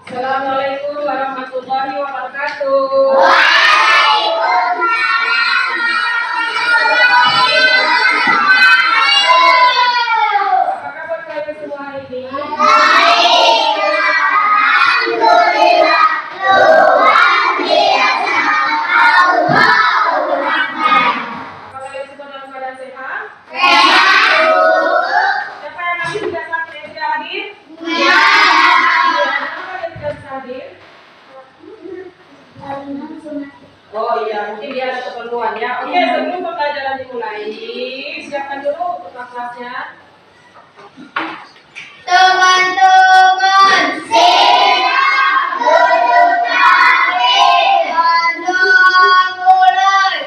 Assalamualaikum warahmatullahi wabarakatuh. Apa kabar kalian semua hari ini? Alhamdulillah, luar biasa. Alhamdulillah. Apa kalian semua dalam keadaan sehat? Sehat, Bu. Siapa yang nanti tidak sakit tidak hadir? Ya. Kenapa dia tidak bisa hadir? Oh iya, mungkin dia ada keperluan ya. Oke, sebelum pembelajaran dimulai, siapkan dulu untuk kelasnya. Teman-teman, siap duduk rapi. Doa mulai.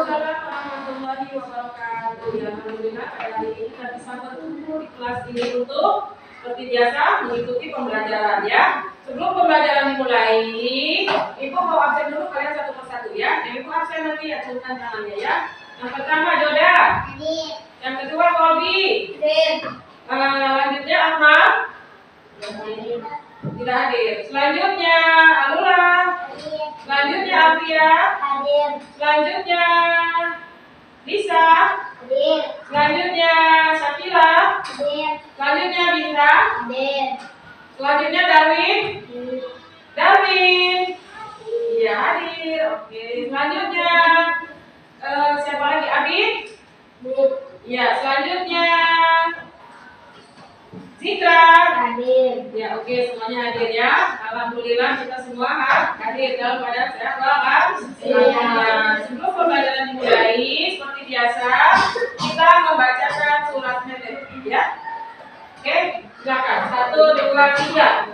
Warahmatullahi wabarakatuh. Ya, alhamdulillah pada hari ini kita bisa berkumpul di kelas ini untuk seperti biasa mengikuti pembelajaran ya. Sebelum pembelajaran dimulai, Ibu mau absen dulu kalian satu persatu ya. Yang Ibu absen nanti ya acungkan tangannya ya. Yang pertama Joda. Yang kedua Kolbi. Lanjutnya Ahmad. Tidak hadir. Selanjutnya Alula. Selanjutnya Afia. Selanjutnya Lisa. Selanjutnya Sakila. Selanjutnya Binta. Selanjutnya Darwin. Iya hadir. Oke. Selanjutnya siapa lagi? Abid. Ya. Selanjutnya Zikra. Ya, oke, semuanya hadir ya. Alhamdulillah kita semua hadir dalam keadaan sehat walafiat. Sebelum pembelajaran dimulai, seperti biasa kita membacakan surat Al-Fatihah ya. Oke, silakan. 1, 2, 3.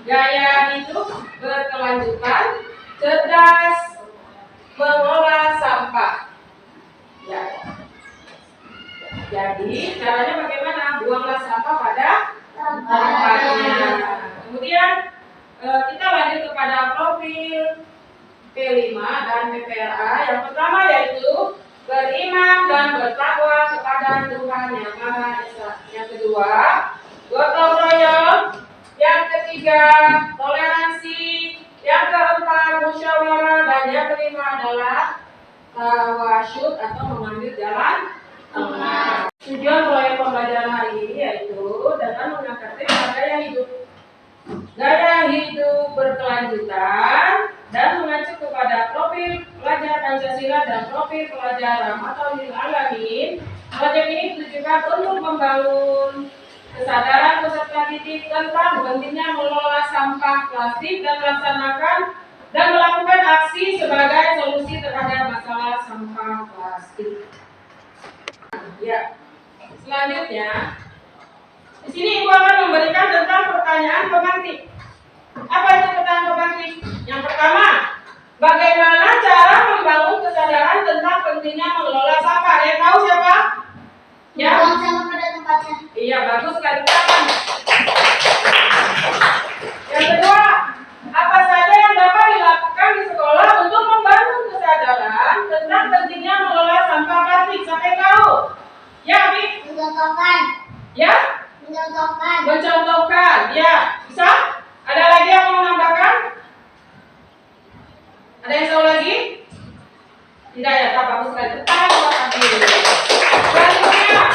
Gaya hidup berkelanjutan, cerdas, mengolah sampah. Ya. Jadi caranya bagaimana? Buanglah sampah pada tempatnya. Kemudian kita lanjut kepada profil P5 dan PPRA. Yang pertama yaitu beriman dan bertakwa kepada Tuhan Yang Maha Esa. Yang kedua, gotong royong. Yang ketiga, toleransi. Yang keempat, musyawarah. Dan yang kelima adalah tawasyud atau mengambil jalan tengah. Tujuan proyek pembelajaran hari ini yaitu dengan mengangkat tema gaya hidup berkelanjutan, dan mengacu kepada profil pelajar Pancasila dan profil pelajar Rahmatul Alamin. Proyek ini ditujukan untuk membangun kesadaran peserta didik tentang pentingnya mengelola sampah plastik dan melakukan aksi sebagai solusi terhadap masalah sampah plastik. Ya, selanjutnya di sini Ibu akan memberikan tentang pertanyaan pemantik. Apa itu pertanyaan pemantik? Yang pertama, bagaimana cara membangun kesadaran tentang pentingnya mengelola sampah? Ada yang tahu siapa? Ya? Buang sampah pada tempatnya. Iya, bagus sekali. Yang kedua, apa saja yang dapat dilakukan di sekolah untuk membangun kesadaran tentang pentingnya mengelola sampah plastik? Siapa yang tahu? Ya, Abi? Mencontohkan. Ya? Mencontohkan. Mencontohkan, ya. Bisa? Ada lagi yang mau menambahkan? Ada yang tahu lagi? Tidak ya, tak bagus sekali. Tepuk tangan buat Abi. Selanjutnya,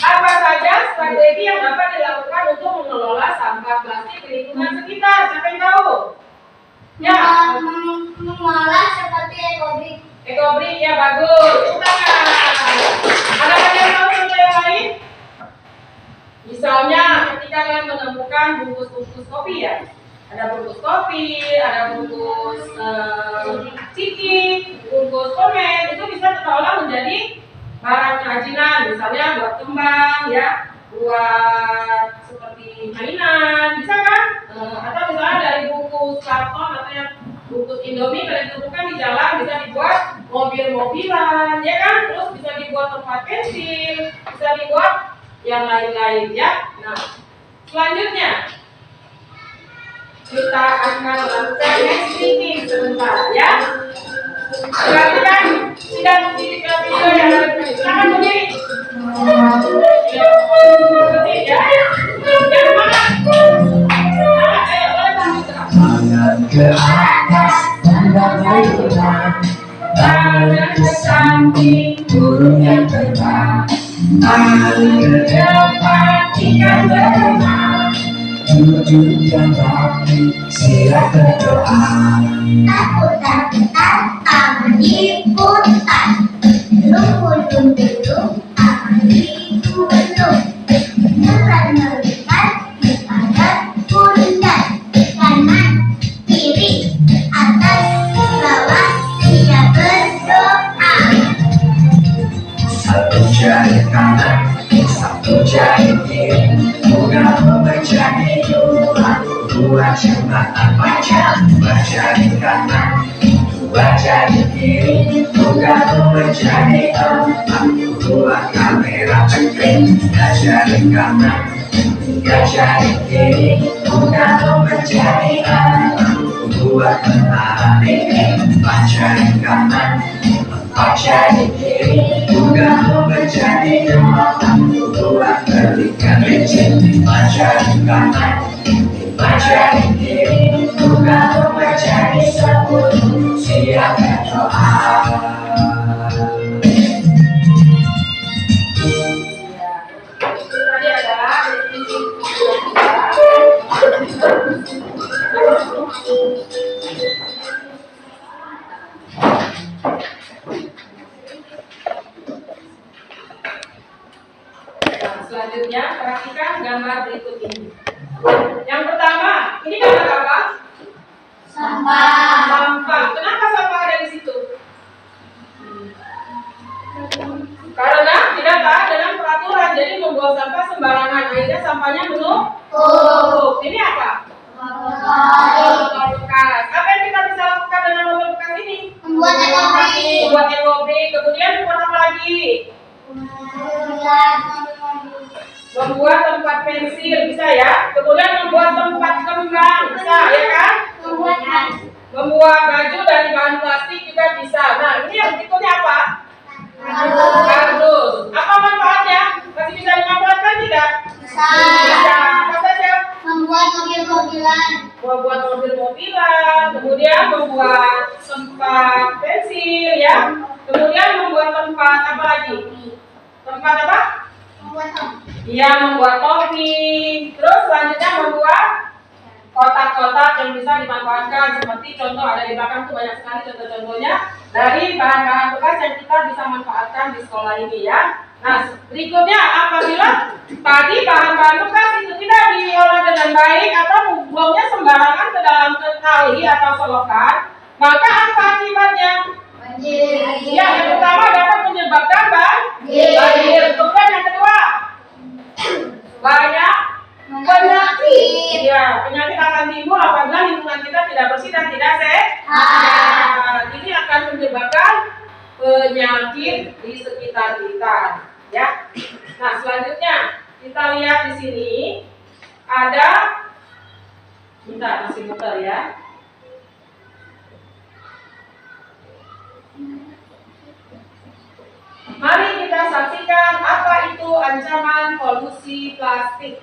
apa saja strategi yang dapat dilakukan untuk mengelola sampah plastik di lingkungan sekitar? Siapa yang tahu? Ya. Mengolah seperti ekobrik. Ekobrik, ya bagus. Tepuk tangan. Ada lagi yang tahu contoh yang lain? Misalnya ketika kalian menemukan bungkus-bungkus kopi ya, ada bungkus kopi, ada bungkus ciki, bungkus permen, itu bisa kita olah menjadi barang kerajinan, misalnya buat kembang ya, buat seperti mainan, bisa kan? Atau misalnya dari bungkus karton atau yang bungkus Indomie kalian temukan di jalan bisa dibuat mobil-mobilan, ya kan? Terus bisa dibuat tempat pensil, bisa dibuat yang lain-lain ya. Nah, selanjutnya kita akan melakukan next meeting sebentar ya. Perhatikan sidang video yang ada di sini. Silakan berdiri. Berdiri ya. Yang mana? Ayo boleh lanjut. Tangan ke atas, tanda terbang. Tangan ke samping, burung yang terbang. Tangan ke depan, ikan berenang. Duduk yang rapi, siap berdoa. Takut-takutan, aman diputar. Belum-belum, aman digunung. Merat-merikat, dipadat pundak. Kanan, kiri, atas, bawah, siap berdoa. Satu jari kanan, satu jari kiri. Moga menjadi dua jembatan panjang. Dua jari kanan, dua jari kiri. Moga menjadi empat. Dua kamera penting. Tiga jari kanan, tiga jari kiri. Moga menjadi empat. Dua tentara ini. Empat jari kanan, empat jari kiri. Moga menjadi empat. Dua berikan licin. Lima jari kanan, lima jari kiri. Moga menjadi 10. Siap berdoa. Itu tadi adalah definisi selanjutnya perhatikan gambar berikut ini. Yang pertama, ini gambar apa? Sampah. Sampah. Kenapa sampah ada di situ? Karena tidak taat dengan peraturan, jadi membuang sampah sembarangan, akhirnya sampahnya menumpuk. Ini apa? Botol bekas. Apa yang kita bisa lakukan dengan botol bekas ini? Membuat ekobrik. Membuat ekobrik. Kemudian membuat apa lagi? Membuat tempat pensil, bisa ya. Kemudian membuat tempat kembang, bisa ya kan? Membuat baju dari bahan plastik juga bisa. Nah, ini yang berikutnya apa? Kardus. Apa manfaatnya? Masih bisa dimanfaatkan tidak? Bisa. Bisa. Apa saja? Membuat mobil-mobilan. Membuat mobil-mobilan, kemudian membuat tempat pensil ya. Kemudian membuat tempat apa lagi? Tempat apa? Membuat Iya, membuat topi. Terus selanjutnya membuat kotak-kotak yang bisa dimanfaatkan, seperti contoh ada di belakang tuh banyak sekali contoh-contohnya dari bahan-bahan bekas yang kita bisa manfaatkan di sekolah ini ya. Nah, berikutnya apabila tadi bahan-bahan bekas itu tidak diolah dengan baik atau membuangnya sembarangan ke dalam kali atau selokan, maka apa akibatnya? Banjir. Ya, yang pertama dapat menyebabkan banjir. Kemudian yang kedua, banyak penyakit. Ya, penyakit akan timbul apabila lingkungan kita tidak bersih dan tidak sehat. Ini akan menyebabkan penyakit di sekitar kita, ya. Nah, selanjutnya kita lihat di sini ada, masih muter ya. Mari kita saksikan apa itu ancaman polusi plastik.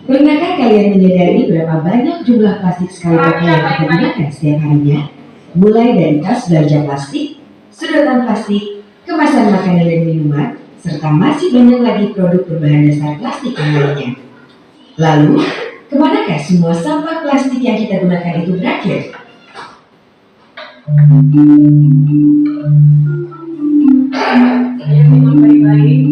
Pernahkah kalian menyadari berapa banyak jumlah plastik sekali pakai yang kita gunakan setiap harinya? Mulai dari tas belanja plastik, sedotan plastik, kemasan makanan dan minuman, serta masih banyak lagi produk berbahan dasar plastik yang lainnya. Lalu, kemanakah semua sampah plastik yang kita gunakan itu berakhir? Saya memang baik-baik.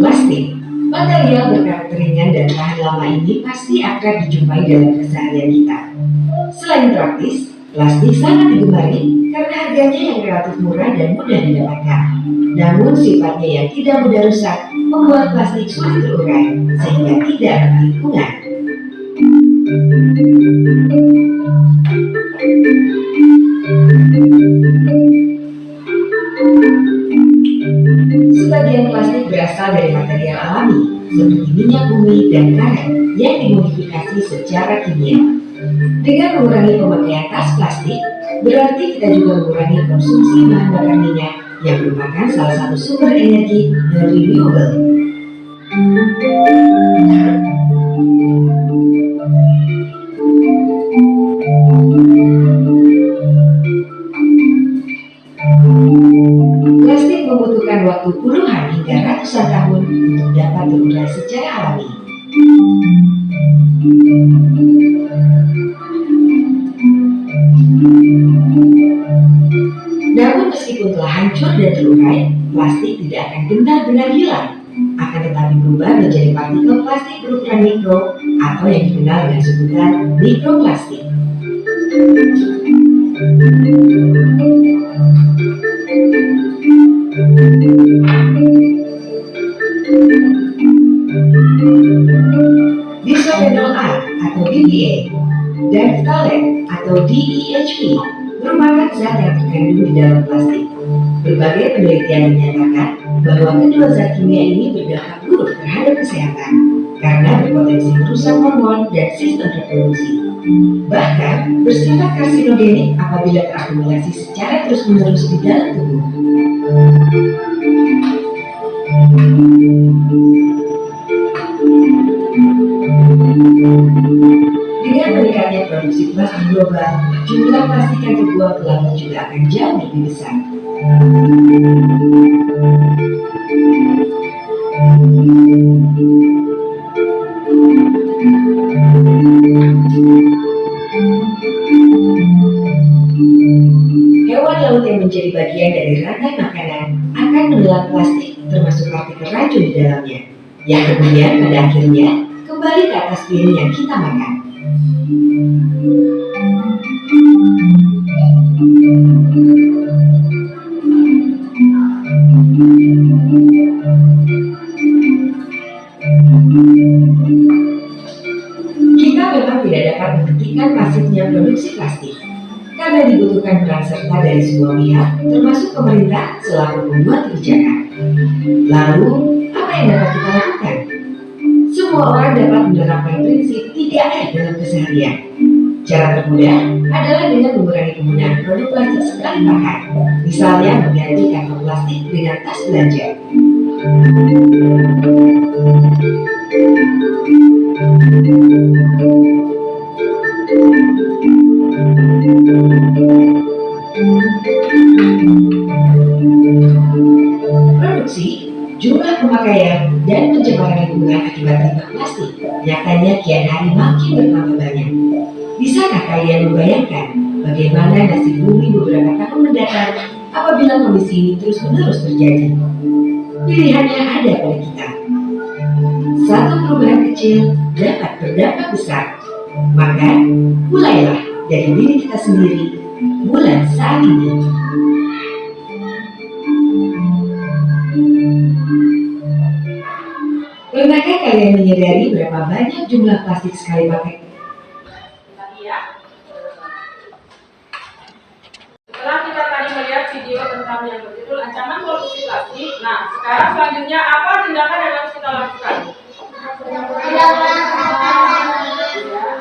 Plastik, material berkarakter ringan dan tahan lama ini pasti akrab dijumpai dalam keseharian kita. Selain praktis, plastik sangat digemari karena harganya yang relatif murah dan mudah didapatkan. Namun sifatnya yang tidak mudah rusak membuat plastik sulit terurai sehingga tidak ramah lingkungan. Sebagian plastik berasal dari material alami seperti minyak bumi dan karet yang dimodifikasi secara kimia. Dengan mengurangi pemakaian tas plastik, berarti kita juga mengurangi konsumsi bahan bakar minyak yang merupakan salah satu sumber energi non-renewable. Plastik membutuhkan waktu puluhan hingga ratusan tahun untuk dapat terurai secara alami. Namun meskipun telah hancur dan terurai, plastik tidak akan benar-benar hilang, akan tetapi berubah menjadi partikel plastik berukuran mikro atau yang dikenal dengan sebutan mikroplastik. Bisfenol A atau BPA dan phthalate atau DEHP merupakan zat yang terkandung di dalam plastik. Berbagai penelitian menyatakan bahwa kedua zat kimia ini berdampak buruk terhadap kesehatan karena berpotensi merusak hormon dan sistem reproduksi. Bahkan bersifat karsinogenik apabila terakumulasi secara terus-menerus di dalam tubuh. Dengan meningkatnya produksi plastik global, jumlah plastik yang terbuang ke laut juga akan jauh lebih besar. Hewan laut yang menjadi bagian dari rantai makanan akan menelan plastik termasuk partikel racun di dalamnya, yang kemudian pada akhirnya kembali ke atas piring yang kita makan. Kita memang tidak dapat menghentikan masifnya produksi plastik, karena dibutuhkan peran serta dari semua pihak, termasuk pemerintah selaku pembuat kebijakan. Lalu, apa yang dapat kita lakukan? Semua orang dapat menerapkan prinsip 3R dalam keseharian. Cara termudah adalah dengan mengurangi penggunaan produk plastik sekali pakai, misalnya mengganti kantong plastik dengan tas belanja. dan pencemaran lingkungan akibat limbah plastik nyatanya kian hari makin bertambah banyak. Bisakah kalian membayangkan bagaimana nasib bumi beberapa tahun mendatang apabila kondisi ini terus-menerus terjadi? Pilihannya ada pada kita. Satu perubahan kecil dapat berdampak besar. Maka, mulailah dari diri kita sendiri mulai saat ini. Pernahkah kalian menyadari berapa banyak jumlah plastik sekali pakai? Tadi ya. Setelah kita tadi melihat video tentang yang berjudul ancaman polusi plastik, nah sekarang selanjutnya apa tindakan yang harus kita lakukan?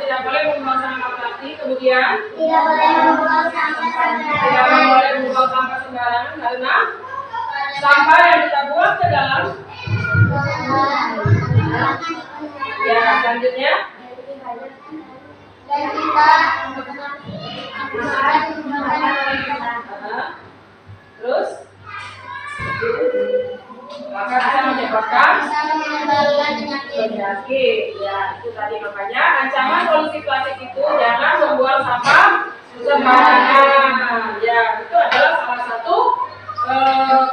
Tidak boleh membuang sampah plastik, kemudian Tidak boleh membuang sampah tidak boleh membuang sampah sembarangan karena sampah yang kita buang ke dalam. Ya, selanjutnya dan kita terus maka bisa menyebabkan penyakit. Ya, itu tadi makanya ancaman polusi plastik itu jangan membuang sampah sembarangan. Ya, itu adalah salah satu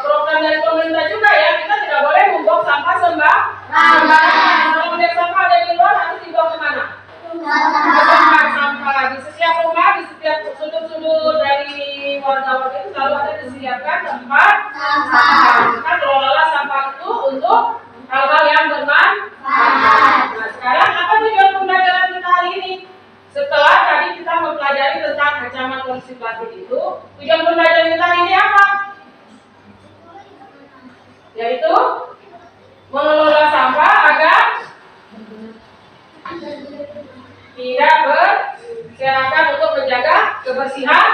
program dari pemerintah juga ya. Kita tidak boleh membuang sampah sembarangan. Kalau melihat sampah ada di luar harus dibuang kemana? Tempat sampah di setiap rumah, di setiap sudut-sudut dari warga-warga itu selalu ada disediakan tempat sampah. Kita kelolalah sampah itu untuk hal-hal yang bermanfaat. Nah, sekarang apa tujuan pembelajaran kita hari ini? Setelah tadi kita mempelajari tentang ancaman polusi plastik itu, tujuan pembelajaran kita hari ini apa? Yaitu mengelola sampah agar tidak berserakan untuk menjaga kebersihan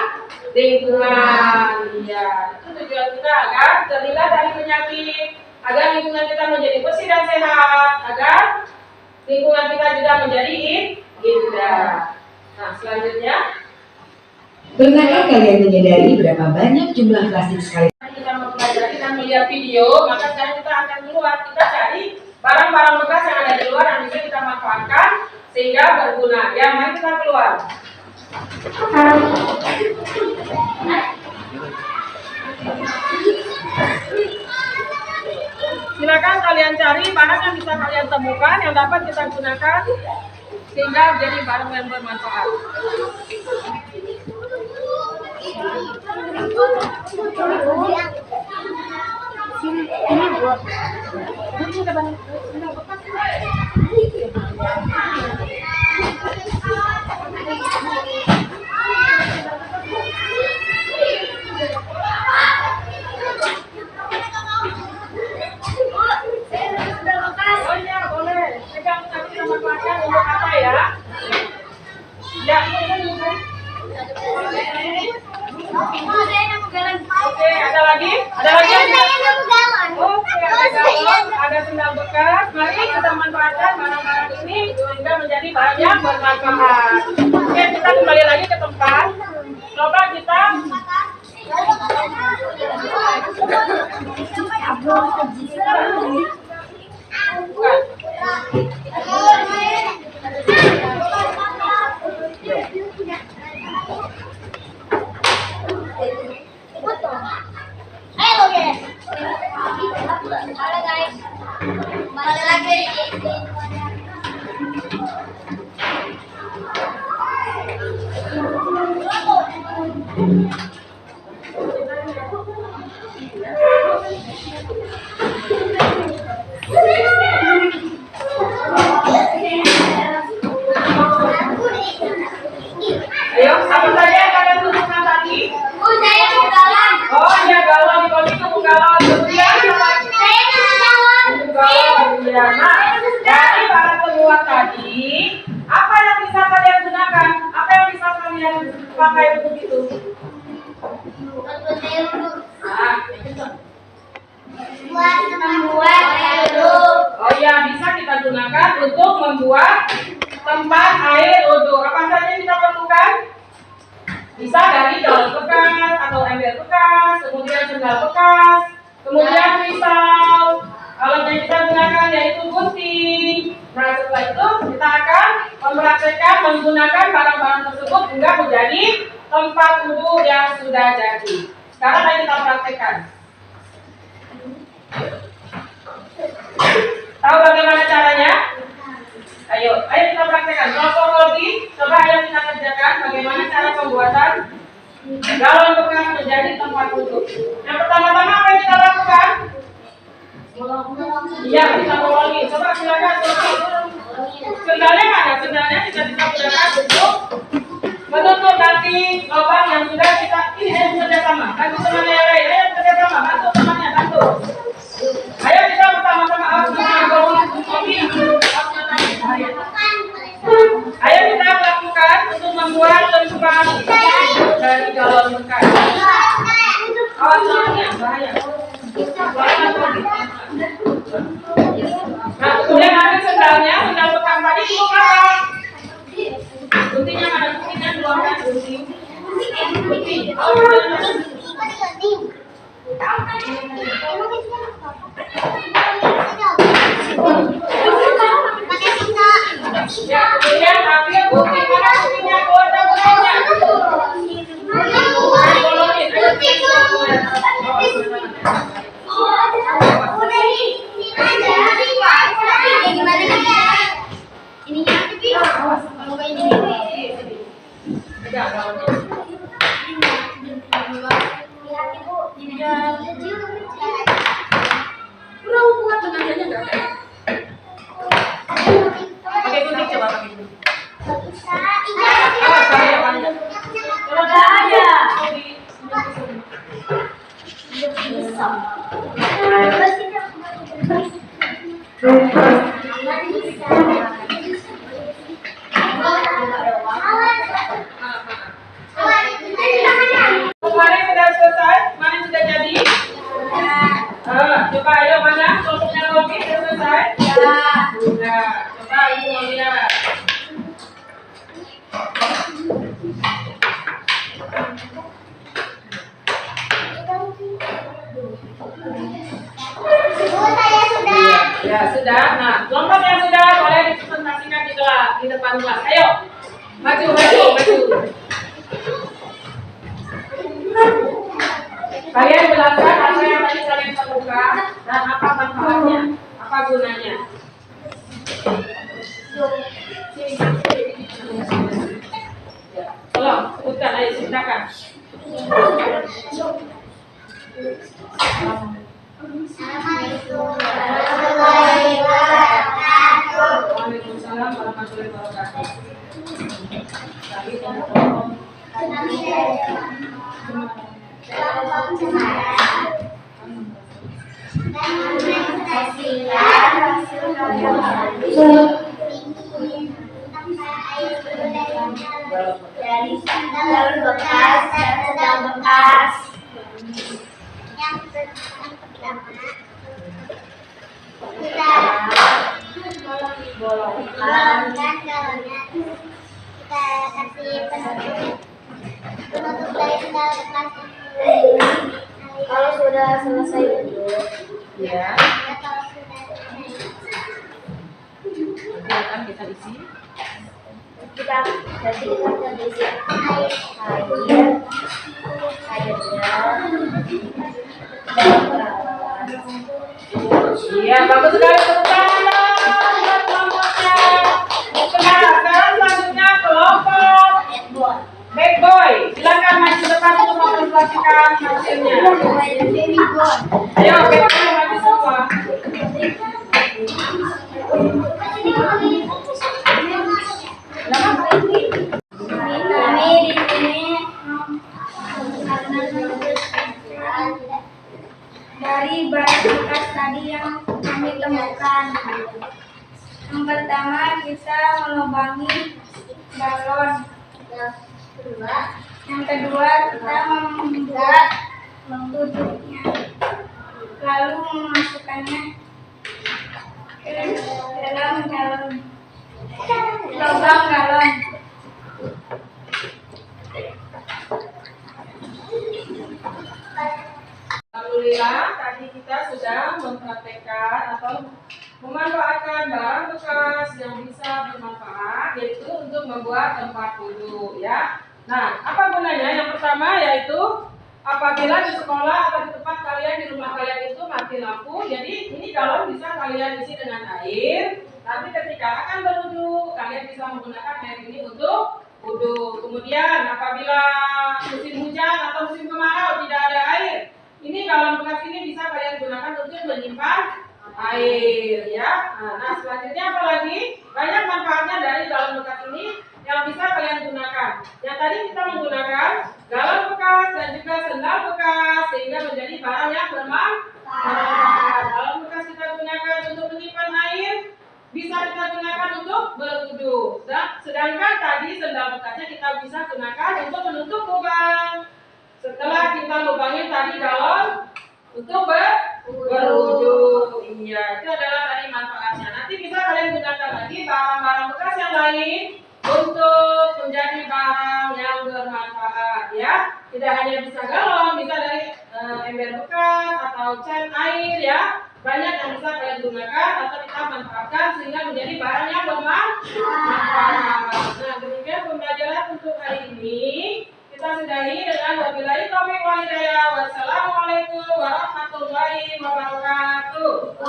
lingkungan. Ya, itu tujuan kita agar terhindar dari penyakit, agar lingkungan kita menjadi bersih dan sehat, agar lingkungan kita juga menjadi indah. Nah, selanjutnya Pernahkah kalian menyadari berapa banyak jumlah plastik sekali? kita mempelajari dan melihat video, maka sekarang kita akan keluar, kita cari barang-barang bekas yang ada di luar yang bisa kita manfaatkan sehingga berguna. Ya, mari kita keluar. Silakan kalian cari barang yang bisa kalian temukan yang dapat kita gunakan sehingga menjadi barang yang bermanfaat. Oh iya, boleh. Pegang nanti sama kelasnya untuk apa ya? Ya, oke, ada lagi? Ada lagi yang Oke, ada galon, ada sendal bekas. Mari kita manfaatkan barang-barang ini sehingga menjadi barang yang bermanfaat. Oke, kita kembali lagi ke tempat. Coba kita Halo guys. Halo guys. Balik lagi. ayo, apa saja yang kalian tunjukkan tadi? Saya mau galon. Oh iya, galon, di bawah itu galon. Kemudian apa lagi? Saya mau galon. Galon, iya. Nah, dari para temuan tadi, apa yang bisa kalian gunakan? Apa yang bisa kalian pakai untuk itu? Ah, Buat membuat air wudhu. oh iya, bisa kita gunakan untuk membuat tempat air wudhu. Apa saja yang kita perlukan? Bisa dari galon bekas atau ember bekas, kemudian sendal bekas, kemudian pisau, Alat yang kita gunakan yaitu gunting. Nah, setelah itu kita akan mempraktekkan menggunakan barang-barang tersebut hingga menjadi tempat wudhu yang sudah jadi. Sekarang ayo kita praktekkan. Tahu bagaimana caranya? Ayo kita praktekkan. Kronologi, coba ayo kita kerjakan bagaimana cara pembuatan galon bekas menjadi tempat wudhu. Yang pertama-tama apa yang kita lakukan? Iya, kita bolongin. Coba silakan. Sendalnya mana? Sendalnya kita bisa gunakan untuk menutup nanti lubang yang sudah kita ini bekerja sama. Bantu temannya yang lain. Ayo bekerja sama. Bantu temannya, bantu. Ayo kita bersama-sama Ayo kita lakukan untuk membuat lempar dari galon bekas. Awas soalnya bahaya. Nah, kemudian ambil sendal bekas tadi itu apa? Guntingnya mana? Guntingnya keluarkan gunting. Ya, kemudian ambil gunting mana guntingnya? Keluarkan guntingnya. Bolongin. Pakai gunting coba pakai gunting. Awas bahaya panjang. Kemarin sudah selesai, kemarin sudah jadi. Coba ayo mana? Contohnya Robi sudah selesai. Sudah. Coba ibu mau lihat. Ya sudah. Nah, kelompok yang sudah boleh dipresentasikan di depan kelas. Ayo, maju. Kalian jelaskan apa yang tadi kalian temukan dan apa manfaatnya, apa gunanya. Tolong sebutkan, ayo ceritakan. Waalaikumsalam warahmatullahi wabarakatuh. Dari sandal bekas dan sandal bekas. Yang pertama kita bolongkan galonnya, kita kasih penutup dari sandal bekas. Kalau sudah selesai duduk, Ya, kalau sudah akan kita isi. kita berarti kita isi airnya dan perawat. Iya, bagus sekali, tepuk tangan buat kelompoknya. Nah, sekarang selanjutnya kelompok Bad Boy. Silakan maju depan untuk mempresentasikan hasilnya. Ayo, Bad Boy maju semua. Kami di sini dari barang bekas tadi yang kami temukan. Yang pertama kita melubangi galon. Yang kedua kita membuat tutupnya, lalu memasukkannya ke dalam galon. Lubang galon. Alhamdulillah tadi kita sudah mempraktekkan memanfaatkan barang bekas yang bisa bermanfaat, yaitu untuk membuat tempat wudhu ya. Nah, apa gunanya? Yang pertama yaitu apabila di sekolah atau di tempat kalian, di rumah kalian itu mati lampu, jadi ini galon bisa kalian isi dengan air. Nanti ketika akan berwudhu, kalian bisa menggunakan air ini untuk wudhu. Kemudian apabila musim hujan atau musim kemarau tidak ada air, ini galon bekas ini bisa kalian gunakan untuk menyimpan air ya. Nah, selanjutnya apa lagi? Banyak manfaatnya dari galon bekas ini yang bisa kalian gunakan. Yang tadi kita menggunakan galon bekas dan juga sendal bekas sehingga menjadi barang yang bermanfaat. Galon bekas kita gunakan untuk menyimpan air, bisa kita gunakan untuk berwudu. Sedangkan tadi sendal bekasnya kita bisa gunakan untuk menutup lubang. Setelah kita lubangin tadi galon untuk berwudu. Iya, itu adalah tadi manfaatnya. Nanti bisa kalian gunakan lagi barang-barang bekas yang lain untuk menjadi barang yang bermanfaat ya. Tidak hanya bisa galon, bisa dari ember bekas atau cat air ya. Banyak yang bisa kalian gunakan atau kita manfaatkan sehingga menjadi barang yang bermanfaat. Nah, demikian pembelajaran untuk hari ini. Kita sudahi dengan wabillahi taufiq wal hidayah. Wassalamualaikum warahmatullahi wabarakatuh.